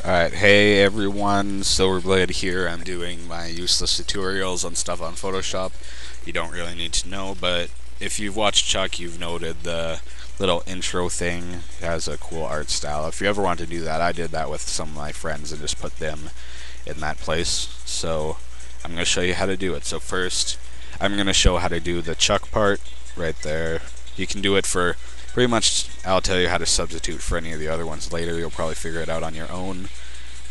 Alright, hey everyone, Silverblade here. I'm doing my useless tutorials on stuff on Photoshop you don't really need to know, but if you've watched Chuck, you've noted the little intro thing has a cool art style. If you ever want to do that, I did that with some of my friends and just put them in that place. So I'm going to show you how to do it. So first, I'm going to show how to do the Chuck part right there. You can do it for pretty much, I'll tell you how to substitute for any of the other ones later. You'll probably figure it out on your own.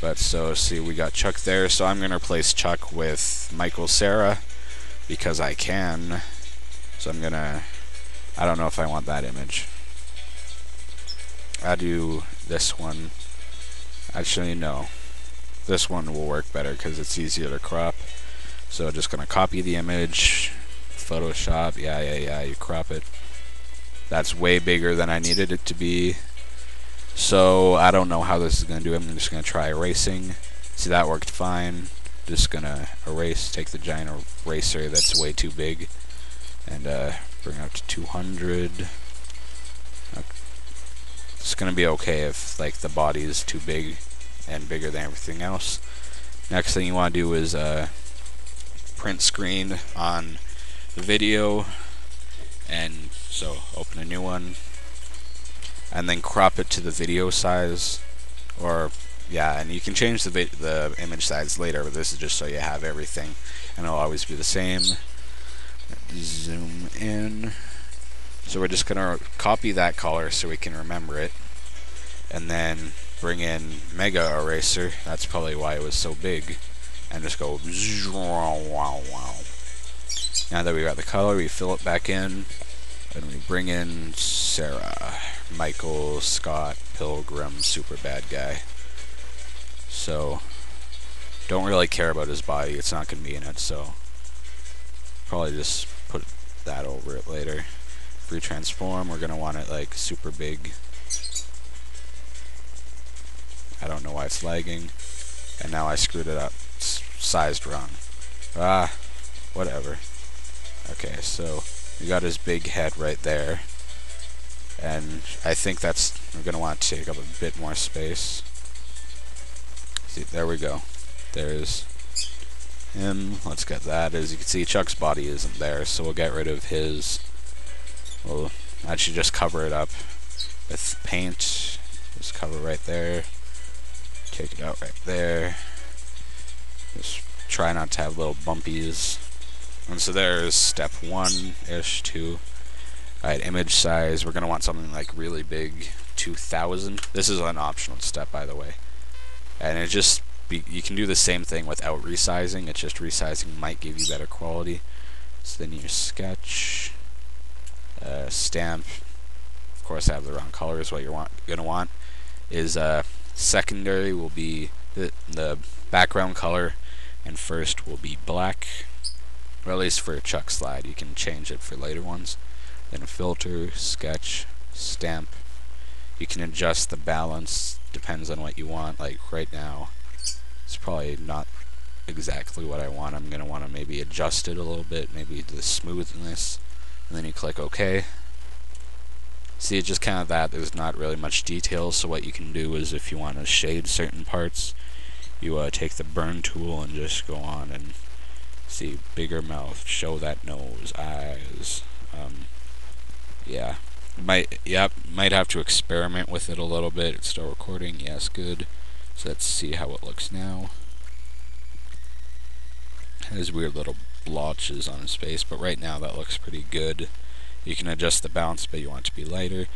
But so, see, we got Chuck there. So I'm going to replace Chuck with Michael Cera because I can. So I'm going to, I don't know if I want that image. I'll do this one. Actually, no. This one will work better because it's easier to crop. So just going to copy the image. Photoshop, yeah, you crop it. That's way bigger than I needed it to be. So I don't know how this is going to do. I'm just going to try erasing. See, that worked fine. Just going to erase, take the giant eraser that's way too big, and bring it up to 200. It's going to be okay if like the body is too big and bigger than everything else. Next thing you want to do is print screen on the video, and so open a new one and then crop it to the video size, or yeah, and you can change the image size later, but this is just so you have everything and it'll always be the same. Zoom in. So we're just gonna copy that color so we can remember it, and then bring in Mega Eraser. That's probably why it was so big, and just go wow. Now that we got the color, we fill it back in, and we bring in Sarah, Michael, Scott, Pilgrim, super bad guy. So, don't really care about his body, it's not going to be in it, so probably just put that over it later. Free transform, we're going to want it like super big. I don't know why it's lagging, and now I screwed it up. It's sized wrong. Whatever. Okay, so we got his big head right there, and I think we're going to want to take up a bit more space. See, there we go. There's him. Let's get that. As you can see, Chuck's body isn't there, so we'll get rid of his. We'll actually just cover it up with paint. Just cover right there. Take it out right there. Just try not to have little bumpies. And so there's step 1-ish, 2. Alright, image size, we're going to want something like really big, 2000. This is an optional step, by the way. And you can do the same thing without resizing, it's just resizing might give you better quality. So then you sketch, stamp, of course I have the wrong colors. What you're going to want is secondary will be the background color, and first will be black. Or at least for a Chuck slide, you can change it for later ones. Then filter, sketch, stamp. You can adjust the balance, depends on what you want. Like right now, it's probably not exactly what I want. I'm going to want to maybe adjust it a little bit, maybe the smoothness, and then you click OK. See, it's just kind of that. There's not really much detail, so what you can do is if you want to shade certain parts, you take the burn tool and just go on and see, bigger mouth, show that nose, eyes. Yeah, might have to experiment with it a little bit. It's still recording. Yes, good. So let's see how it looks now. There's weird little blotches on his face, but right now that looks pretty good. You can adjust the bounce, but you want it to be lighter.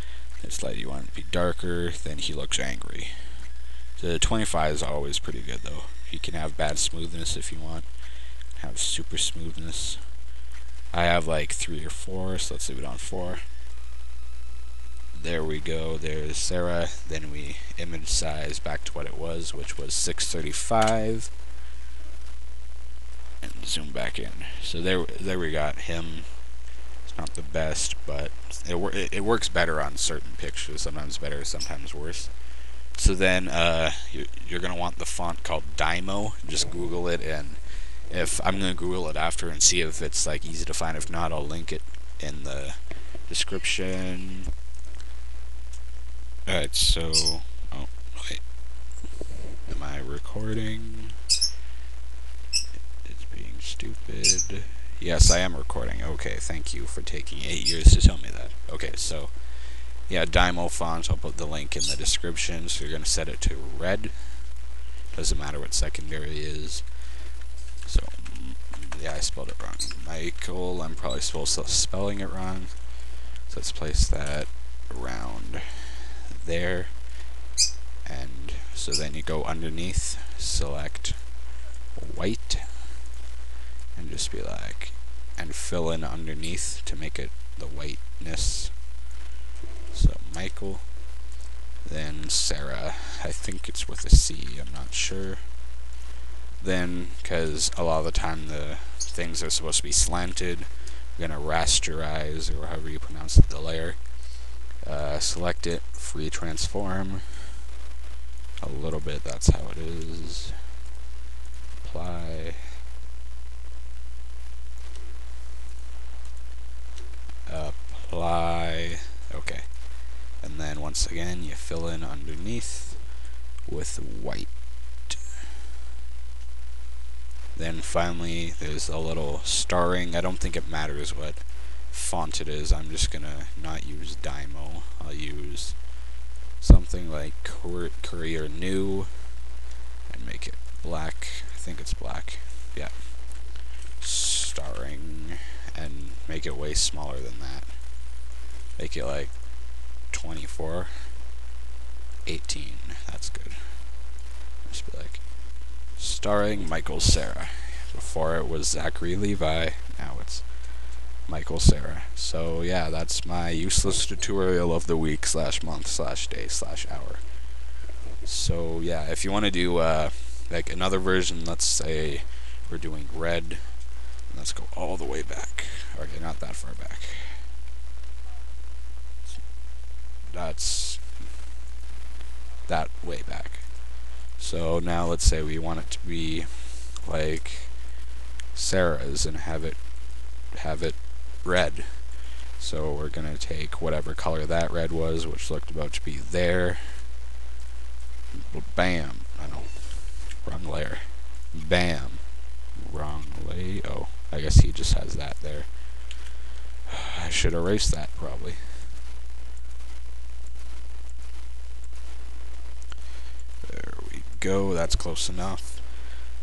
This light you want it to be darker. Then he looks angry. The 25 is always pretty good though. You can have bad smoothness if you want. Have super smoothness. I have like 3 or 4, so let's leave it on 4. There we go. There's Sarah. Then we image size back to what it was, which was 635, and zoom back in. So there we got him. It's not the best, but it works better on certain pictures. Sometimes better, sometimes worse. So then you're gonna want the font called Dymo. Just Google it, and I'm gonna Google it after and see if it's like easy to find. If not, I'll link it in the description. Alright, so oh wait. recording. It's being stupid. Yes, I am recording. Okay, thank you for taking 8 years to tell me that. Okay, so, yeah, Dymo font, I'll put the link in the description. So you're going to set it to red. Doesn't matter what secondary is. So, yeah, I spelled it wrong. Michael, I'm probably supposed to spelling it wrong. So let's place that around there. And so then you go underneath, select white, and just be like, and fill in underneath to make it the whiteness. So Michael, then Sarah, I think it's with a C, I'm not sure. Then, because a lot of the time the things are supposed to be slanted, we're going to rasterize, or however you pronounce it, the layer. Select it, free transform, a little bit, that's how it is. Apply. Apply. Okay. And then once again, you fill in underneath with white. Then finally, there's a little starring. I don't think it matters what font it is. I'm just gonna not use Dymo. I'll use something like Courier New and make it black. I think it's black. Yeah. Starring, and make it way smaller than that. Make it like 24, 18. That's good. Just be like, starring Michael Cera. Before it was Zachary Levi, now it's Michael Cera. So yeah, that's my useless tutorial of the week / month / day / hour. So yeah, if you want to do like another version, let's say we're doing red. Let's go all the way back. Okay, not that far back. That's that way back. So now let's say we want it to be like Sarah's and have it red. So we're gonna take whatever color that red was, which looked about to be there. Bam. I know. Wrong layer. Bam. Wrong layer. Oh, I guess he just has that there. I should erase that probably. There we go. That's close enough.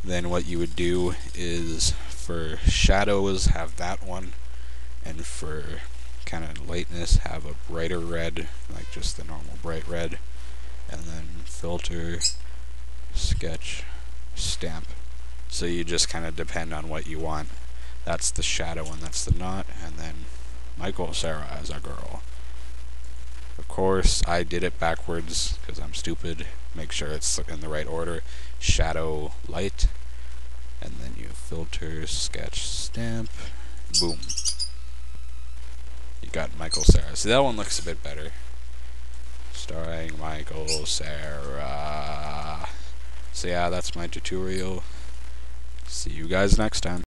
Then what you would do is for shadows have that one, and for kind of lightness have a brighter red, like just the normal bright red, and then filter, sketch, stamp. So you just kind of depend on what you want. That's the shadow and that's the knot, and then Michael Cera as a girl. Of course, I did it backwards because I'm stupid. Make sure it's in the right order. Shadow, light, and then you filter, sketch, stamp, boom. You got Michael Cera. See, that one looks a bit better. Starring Michael Cera. So yeah, that's my tutorial. See you guys next time.